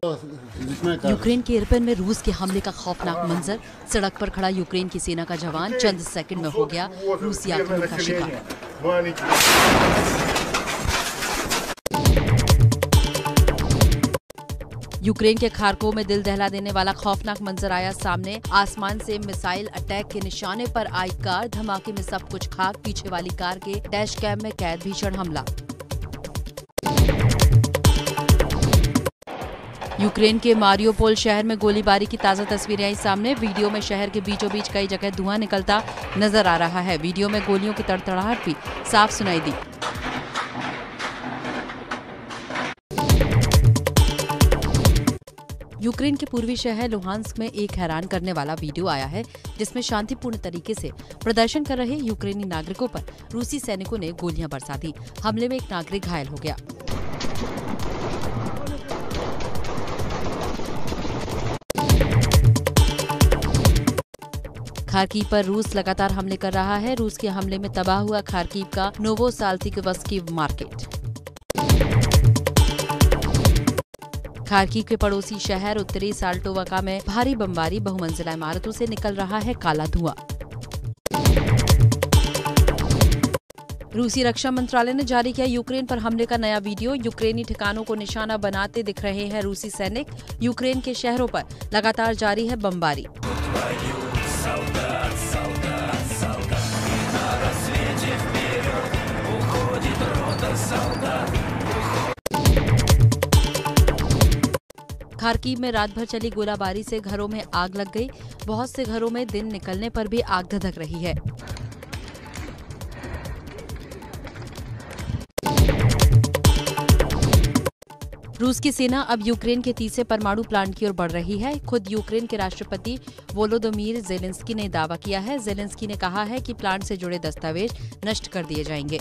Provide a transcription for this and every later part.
Ukraine के Irpin में रूस के हमले का खौफनाक मंजर। सड़क पर खड़ा यूक्रेन की सेना का जवान चंद सेकंड में हो गया रूसी आक्रमण का शिकार। यूक्रेन के खार्कोव में दिल दहला देने वाला खौफनाक मंजर आया सामने। आसमान से मिसाइल अटैक के निशाने पर आई कार, धमाके में सब कुछ खाक। पीछे वाली कार के डैश कैम में कैद भीषण हमला। यूक्रेन के मारियोपोल शहर में गोलीबारी की ताजा तस्वीरें आई सामने। वीडियो में शहर के बीचों बीच कई जगह धुआं निकलता नजर आ रहा है। वीडियो में गोलियों की तड़तड़ाहट भी साफ सुनाई दी। यूक्रेन के पूर्वी शहर लुहांस्क में एक हैरान करने वाला वीडियो आया है, जिसमें शांतिपूर्ण तरीके से प्रदर्शन कर रहे यूक्रेनी नागरिकों पर रूसी सैनिकों ने गोलियां बरसा दी। हमले में एक नागरिक घायल हो गया। खार्कीव पर रूस लगातार हमले कर रहा है। रूस के हमले में तबाह हुआ खार्कीव का नोवोसाल्तिकवस्की मार्केट। खार्कीव के पड़ोसी शहर उत्तरी साल्टोवका में भारी बमबारी, बहुमंजिला इमारतों से निकल रहा है काला धुआं। रूसी रक्षा मंत्रालय ने जारी किया यूक्रेन पर हमले का नया वीडियो। यूक्रेनी ठिकानों को निशाना बनाते दिख रहे हैं रूसी सैनिक। यूक्रेन के शहरों पर लगातार जारी है बमबारी। खार्कीव में रात भर चली गोलाबारी से घरों में आग लग गई। बहुत से घरों में दिन निकलने पर भी आग धधक रही है। रूस की सेना अब यूक्रेन के तीसरे परमाणु प्लांट की ओर बढ़ रही है। खुद यूक्रेन के राष्ट्रपति वोलोदोमीर ज़ेलेंस्की ने दावा किया है। ज़ेलेंस्की ने कहा है कि प्लांट से जुड़े दस्तावेज नष्ट कर दिए जाएंगे।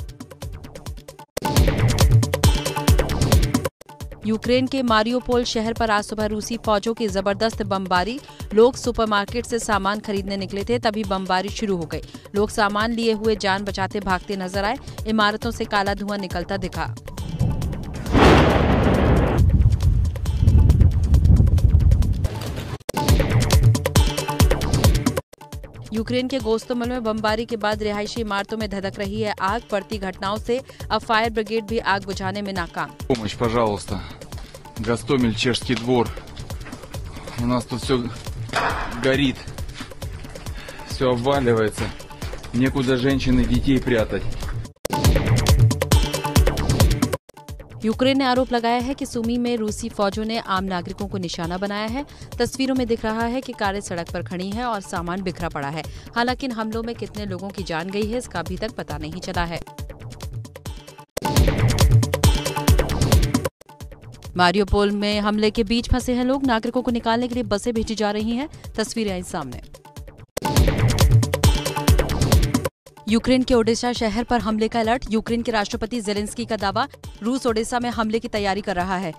यूक्रेन के मारियोपोल शहर पर आज सुबह रूसी फौजों की जबरदस्त बमबारी। लोग सुपरमार्केट से सामान खरीदने निकले थे, तभी बमबारी शुरू हो गई। लोग सामान लिए हुए जान बचाते भागते नजर आए। इमारतों से काला धुआं निकलता दिखा। यूक्रेन के गोस्तोमल में बमबारी के बाद रिहायशी इमारतों में धधक रही है आग। बढ़ती घटनाओं से अब फायर ब्रिगेड भी आग बुझाने में नाकाम। Помощь, пожалуйста. Гостомель, Чешский двор. У нас тут все горит, все обваливается. Некуда женщин и детей прятать. यूक्रेन ने आरोप लगाया है कि सुमी में रूसी फौजों ने आम नागरिकों को निशाना बनाया है। तस्वीरों में दिख रहा है कि कारें सड़क पर खड़ी हैं और सामान बिखरा पड़ा है। हालांकि इन हमलों में कितने लोगों की जान गई है, इसका अभी तक पता नहीं चला है। मारियोपोल में हमले के बीच फंसे हैं लोग। नागरिकों को निकालने के लिए बसें भेजी जा रही हैं। तस्वीरें आई सामने। यूक्रेन के ओडेसा शहर पर हमले का अलर्ट। यूक्रेन के राष्ट्रपति ज़ेलेंस्की का दावा, रूस ओडेसा में हमले की तैयारी कर रहा है।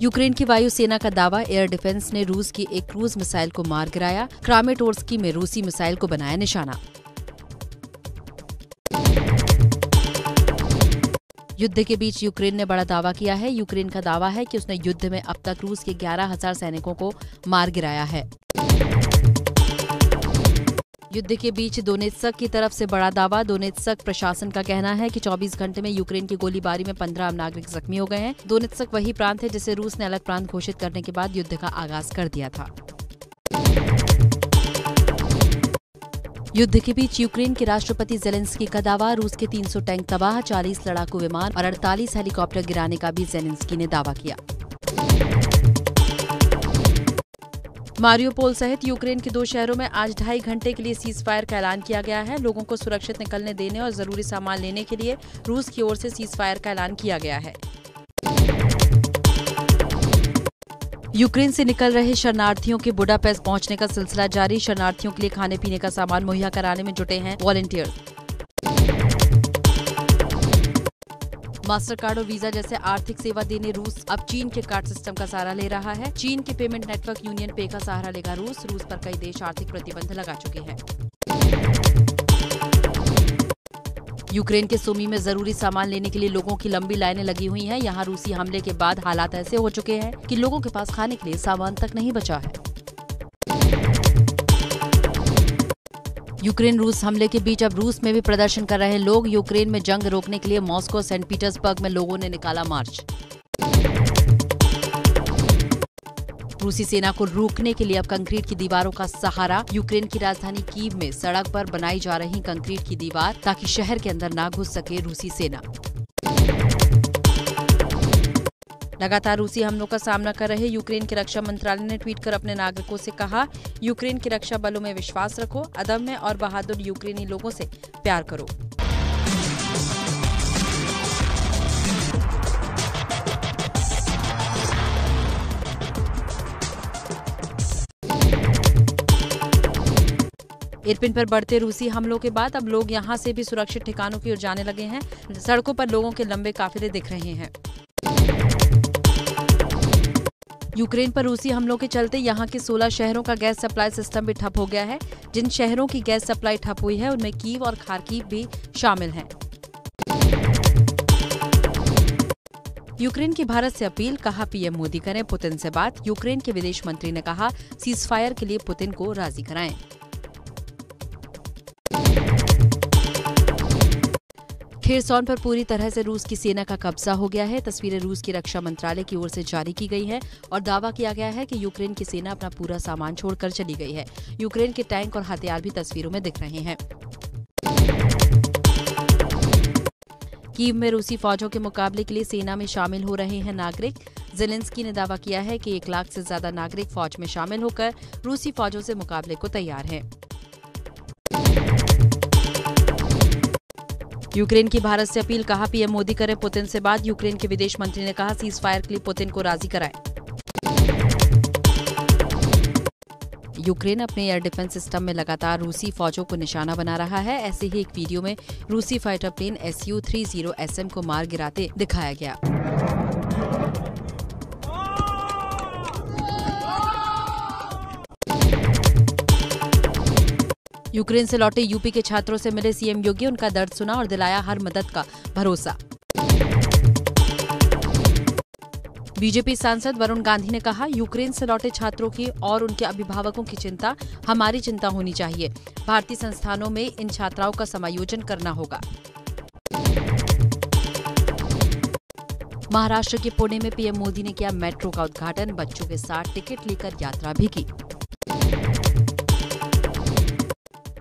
यूक्रेन की वायुसेना का दावा, एयर डिफेंस ने रूस की एक क्रूज मिसाइल को मार गिराया। क्रामेटोर्स्की में रूसी मिसाइल को बनाया निशाना। युद्ध के बीच यूक्रेन ने बड़ा दावा किया है। यूक्रेन का दावा है कि उसने युद्ध में अब तक रूस के 11,000 सैनिकों को मार गिराया है। युद्ध के बीच दोनेत्स्क की तरफ से बड़ा दावा। दोनेत्स्क प्रशासन का कहना है कि 24 घंटे में यूक्रेन की गोलीबारी में 15 आम नागरिक जख्मी हो गए हैं। दोनेत्स्क वही प्रांत है जिसे रूस ने अलग प्रांत घोषित करने के बाद युद्ध का आगाज कर दिया था। युद्ध के बीच यूक्रेन के राष्ट्रपति ज़ेलेंस्की का दावा, रूस के 300 टैंक तबाह, 40 लड़ाकू विमान और 48 हेलीकॉप्टर गिराने का भी ज़ेलेंस्की ने दावा किया। मारियोपोल सहित यूक्रेन के 2 शहरों में आज 2.5 घंटे के लिए सीज फायर का ऐलान किया गया है। लोगों को सुरक्षित निकलने देने और जरूरी सामान लेने के लिए रूस की ओर से सीज फायर का ऐलान किया गया है। यूक्रेन से निकल रहे शरणार्थियों के बुडापेस्ट पहुंचने का सिलसिला जारी। शरणार्थियों के लिए खाने पीने का सामान मुहैया कराने में जुटे हैं वॉलंटियर्स। मास्टर कार्ड और वीजा जैसे आर्थिक सेवा देने रूस अब चीन के कार्ड सिस्टम का सहारा ले रहा है। चीन के पेमेंट नेटवर्क यूनियन पे का सहारा लेगा रूस। रूस पर कई देश आर्थिक प्रतिबंध लगा चुके हैं। यूक्रेन के सूमी में जरूरी सामान लेने के लिए लोगों की लंबी लाइनें लगी हुई हैं। यहाँ रूसी हमले के बाद हालात ऐसे हो चुके हैं कि लोगों के पास खाने के लिए सामान तक नहीं बचा है। यूक्रेन रूस हमले के बीच अब रूस में भी प्रदर्शन कर रहे लोग। यूक्रेन में जंग रोकने के लिए मॉस्को, सेंट पीटर्सबर्ग में लोगों ने निकाला मार्च। रूसी सेना को रोकने के लिए अब कंक्रीट की दीवारों का सहारा। यूक्रेन की राजधानी कीव में सड़क पर बनाई जा रही कंक्रीट की दीवार ताकि शहर के अंदर ना घुस सके रूसी सेना। लगातार रूसी हमलों का सामना कर रहे यूक्रेन के रक्षा मंत्रालय ने ट्वीट कर अपने नागरिकों से कहा, यूक्रेन के रक्षा बलों में विश्वास रखो, अदम्य और बहादुर यूक्रेनी लोगों से प्यार करो। इरपिन पर बढ़ते रूसी हमलों के बाद अब लोग यहां से भी सुरक्षित ठिकानों की ओर जाने लगे हैं। सड़कों पर लोगों के लंबे काफिले दिख रहे हैं। यूक्रेन पर रूसी हमलों के चलते यहां के 16 शहरों का गैस सप्लाई सिस्टम भी ठप हो गया है। जिन शहरों की गैस सप्लाई ठप हुई है उनमें कीव और खार्किव भी शामिल हैं। यूक्रेन की भारत से अपील, कहा पीएम मोदी करें पुतिन से बात। यूक्रेन के विदेश मंत्री ने कहा, सीज फायर के लिए पुतिन को राजी कराएं। खेरसौन पर पूरी तरह से रूस की सेना का कब्जा हो गया है। तस्वीरें रूस की रक्षा मंत्रालय की ओर से जारी की गई हैं और दावा किया गया है कि यूक्रेन की सेना अपना पूरा सामान छोड़कर चली गई है। यूक्रेन के टैंक और हथियार भी तस्वीरों में दिख रहे हैं। कीव में रूसी फौजों के मुकाबले के लिए सेना में शामिल हो रहे हैं नागरिक। ज़ेलेंस्की ने दावा किया है कि 1 लाख से ज्यादा नागरिक फौज में शामिल होकर रूसी फौजों से मुकाबले को तैयार हैं। यूक्रेन की भारत से अपील, कहा पीएम मोदी करें पुतिन से बात। यूक्रेन के विदेश मंत्री ने कहा, सीज फायर के लिए पुतिन को राजी कराएं। यूक्रेन अपने एयर डिफेंस सिस्टम में लगातार रूसी फौजों को निशाना बना रहा है। ऐसे ही एक वीडियो में रूसी फाइटर प्लेन Su-30SM को मार गिराते दिखाया गया। यूक्रेन से लौटे यूपी के छात्रों से मिले सीएम योगी, उनका दर्द सुना और दिलाया हर मदद का भरोसा। बीजेपी सांसद वरुण गांधी ने कहा, यूक्रेन से लौटे छात्रों की और उनके अभिभावकों की चिंता हमारी चिंता होनी चाहिए। भारतीय संस्थानों में इन छात्राओं का समायोजन करना होगा। महाराष्ट्र के पुणे में पीएम मोदी ने किया मेट्रो का उद्घाटन, बच्चों के साथ टिकट लेकर यात्रा भी की।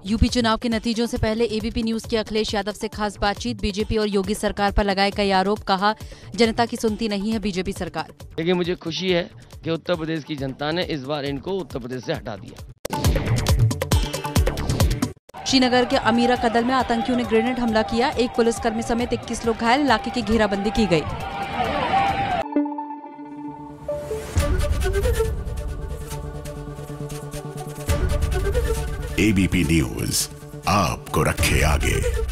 यूपी चुनाव के नतीजों से पहले एबीपी न्यूज की अखिलेश यादव से खास बातचीत। बीजेपी और योगी सरकार पर लगाए कई आरोप, कहा जनता की सुनती नहीं है बीजेपी सरकार। लेकिन मुझे खुशी है कि उत्तर प्रदेश की जनता ने इस बार इनको उत्तर प्रदेश से हटा दिया। श्रीनगर के अमीरा कदल में आतंकियों ने ग्रेनेड हमला किया, एक पुलिसकर्मी समेत 21 लोग घायल, इलाके की घेराबंदी की गई। एबीपी न्यूज आपको रखे आगे।